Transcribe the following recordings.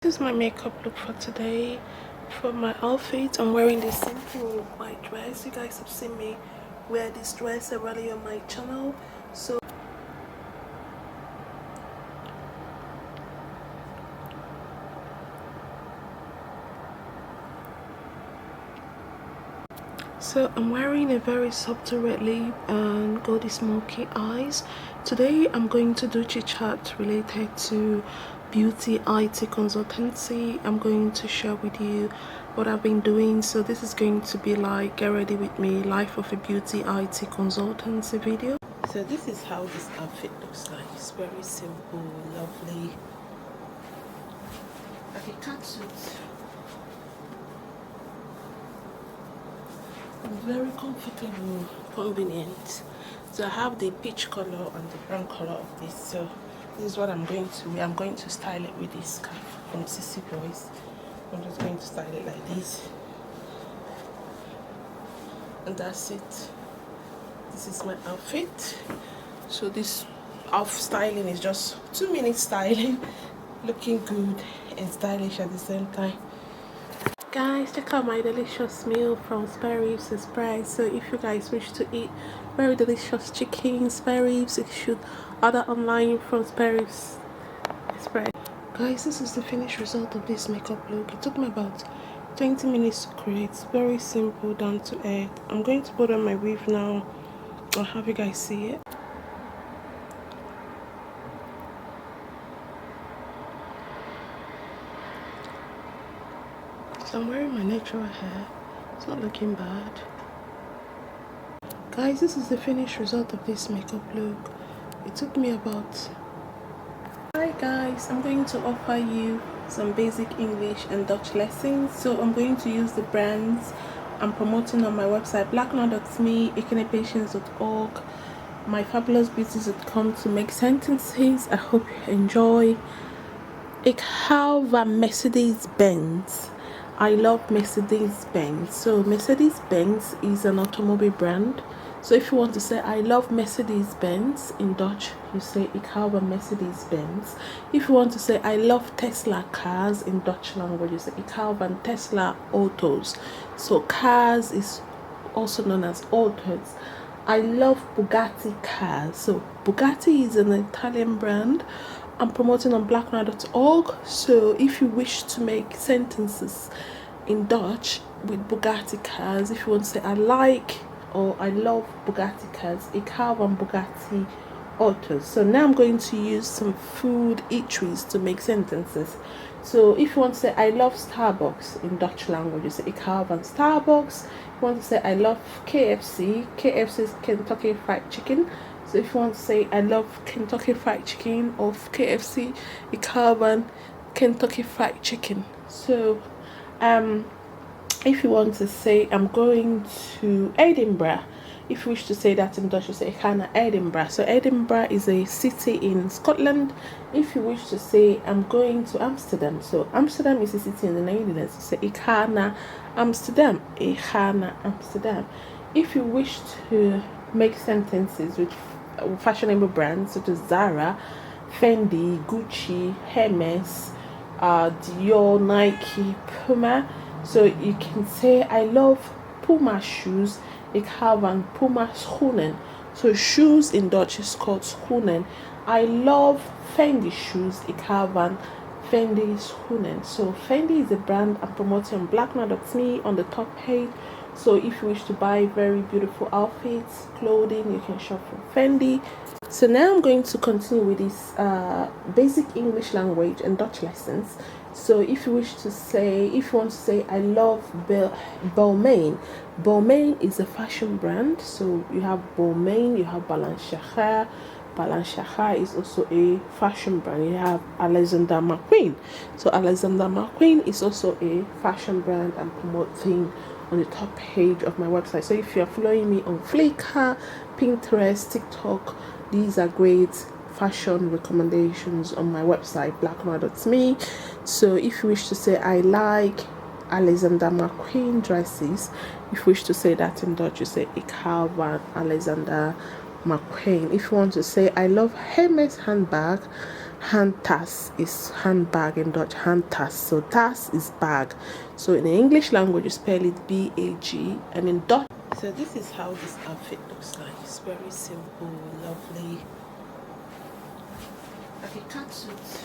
This is my makeup look for today. For my outfit, I'm wearing this simple white dress. You guys have seen me wear this dress already on my channel. So I'm wearing a very subtle red lip and goldy smoky eyes. Today I'm going to do chit chat related to beauty IT consultancy. I'm going to share with you what I've been doing. So this is going to be like get ready with me, life of a beauty IT consultancy video. So this is how this outfit looks like. It's very simple, lovely, like a catsuit. Very comfortable, convenient. So I have the peach color and the brown color of this. So this is what I'm going to wear. I'm going to style it with this scarf from Sissy Boys. I'm just going to style it like this, and that's it. This is my outfit. So this off styling is just 2 minutes styling, looking good and stylish at the same time. Guys, check out my delicious meal from Spare Ribs Express. So if you guys wish to eat very delicious chicken, spare ribs, you should order online from Spare Ribs Express. Guys, this is the finished result of this makeup look. It took me about 20 minutes to create. Very simple, down to earth. I'm going to put on my weave now. I'll have you guys see it. So I'm wearing my natural hair. It's not looking bad. Guys, this is the finished result of this makeup look. It took me about... Hi guys, I'm going to offer you some basic English and Dutch lessons. So I'm going to use the brands I'm promoting on my website, blacknow.me, ekenepatience.org, myfabulousbeauties.com to make sentences. I hope you enjoy. Ik hou van Mercedes-Benz. I love Mercedes-Benz. So Mercedes-Benz is an automobile brand. So if you want to say I love Mercedes-Benz in Dutch, you say ik hou van Mercedes-Benz. If you want to say I love Tesla cars in Dutch language, you say ik hou van Tesla autos. So cars is also known as autos. I love Bugatti cars. So Bugatti is an Italian brand. I'm promoting on blacknow.org. So if you wish to make sentences in Dutch with Bugatti cars, if you want to say I like or I love Bugatti cars, ik hou van Bugatti autos. So now I'm going to use some food eateries to make sentences. So if you want to say I love Starbucks in Dutch language, you say ik hou van Starbucks. If you want to say I love KFC, KFC is Kentucky Fried Chicken. So if you want to say I love Kentucky Fried Chicken or KFC, ik hou van Kentucky Fried Chicken. So if you want to say I'm going to Edinburgh, if you wish to say that in Dutch, you say ik ga naar Edinburgh. So Edinburgh is a city in Scotland. If you wish to say I'm going to Amsterdam, so Amsterdam is a city in the Netherlands, you say ik ga naar Amsterdam. Ik ga naar Amsterdam. If you wish to make sentences with fashionable brands such as Zara, Fendi, Gucci, Hermes, Dior, Nike, Puma, so you can say I love Puma shoes. Ik hou van Puma schoenen. So shoes in Dutch is called schoenen. I love Fendi shoes. Ik hou van Fendi schoenen. So Fendi is a brand I'm promoting on blacknow.me on the top page. So if you wish to buy very beautiful outfits, clothing, you can shop from Fendi. So now I'm going to continue with this basic English language and Dutch lessons. So if you wish to say, if you want to say I love Balmain. Balmain is a fashion brand. So you have Balmain, you have Balenciaga. Balenciaga is also a fashion brand. You have Alexander McQueen. So Alexander McQueen is also a fashion brand I'm promoting on the top page of my website. So if you're following me on Flickr, Pinterest, TikTok, these are great fashion recommendations on my website, blacknow.me. So if you wish to say I like Alexander McQueen dresses, if you wish to say that in Dutch, you say ik hou van Alexander McQueen. If you want to say I love Hermes handbag, Handtas is handbag in Dutch, handtas. So tas is bag. So in the English language you spell it B-A-G, and in Dutch. So this is how this outfit looks like. It's very simple, lovely, like a catsuit.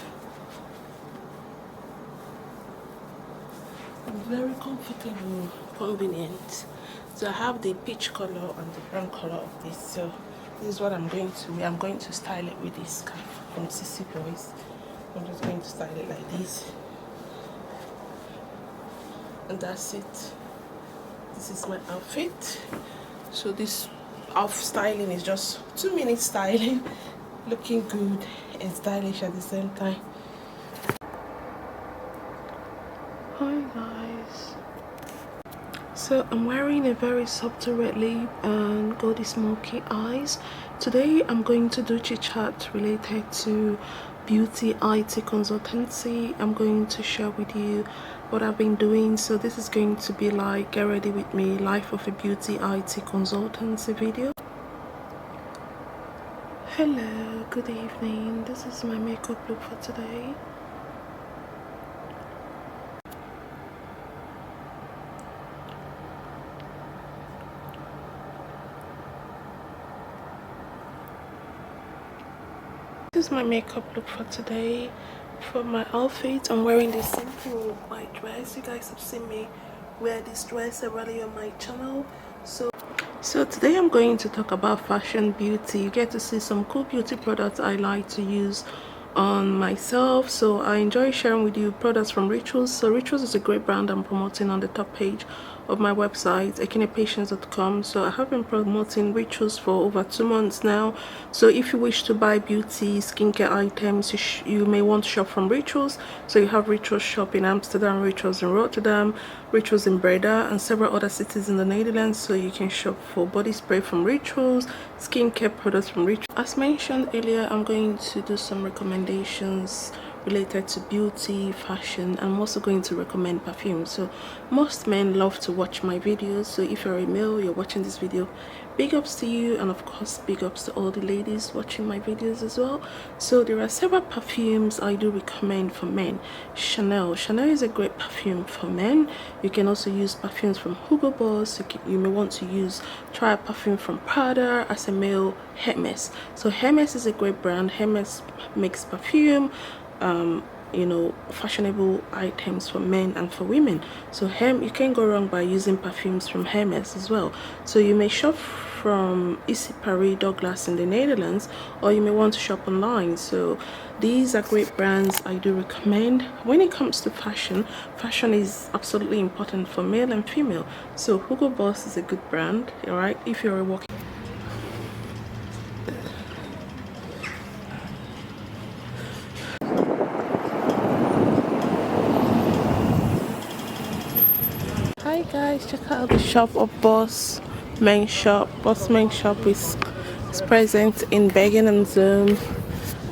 Very comfortable, convenient. So I have the peach color and the brown color of this. So this is what I'm going to wear. I'm going to style it with this scarf from Sissy Boys. I'm just going to style it like this, and that's it. This is my outfit. So this off styling is just 2 minutes styling, looking good and stylish at the same time. Hi guys. So I'm wearing a very subtle red lip and goldy smoky eyes. Today I'm going to do chit chat related to beauty IT consultancy. I'm going to share with you what I've been doing. So this is going to be like get ready with me, life of a beauty IT consultancy video. Hello, good evening. This is my makeup look for today. This is my makeup look for today. For my outfit, I'm wearing this simple white dress. You guys have seen me wear this dress already on my channel. So today I'm going to talk about fashion beauty. You get to see some cool beauty products I like to use on myself. So I enjoy sharing with you products from Rituals. So Rituals is a great brand I'm promoting on the top page of my website, ekenepatience.com. So I have been promoting Rituals for over 2 months now. So if you wish to buy beauty skincare items, you may want to shop from Rituals. So you have Rituals shop in Amsterdam, Rituals in Rotterdam, Rituals in Breda, and several other cities in the Netherlands. So you can shop for body spray from Rituals, skincare products from Rituals. As mentioned earlier, I'm going to do some recommendations related to beauty, fashion. I'm also going to recommend perfume. So most men love to watch my videos. So if you're a male, you're watching this video, big ups to you, and of course big ups to all the ladies watching my videos as well. So there are several perfumes I do recommend for men. Chanel is a great perfume for men. You can also use perfumes from Hugo Boss. You may want to try a perfume from Prada. As a male, Hermes. So Hermes is a great brand. Hermes makes perfume, fashionable items for men and for women. So you can't go wrong by using perfumes from Hermes as well. So you may shop from Issy Paris Douglas in the Netherlands, or you may want to shop online. So these are great brands I do recommend. When it comes to fashion is absolutely important for male and female. So Hugo Boss is a good brand, all right, if you're a working. Hi guys, check out the shop of Boss Men's Shop. Boss Men's Shop is present in Bergen and Zoom,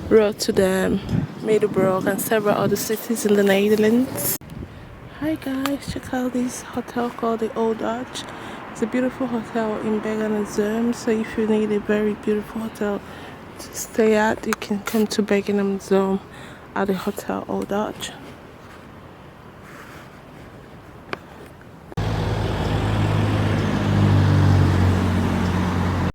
Rotterdam, Middelburg, and several other cities in the Netherlands. Hi guys, check out this hotel called the Old Dutch. It's a beautiful hotel in Bergen and Zoom. So if you need a very beautiful hotel to stay at, you can come to Bergen and Zoom at the Hotel Old Dutch.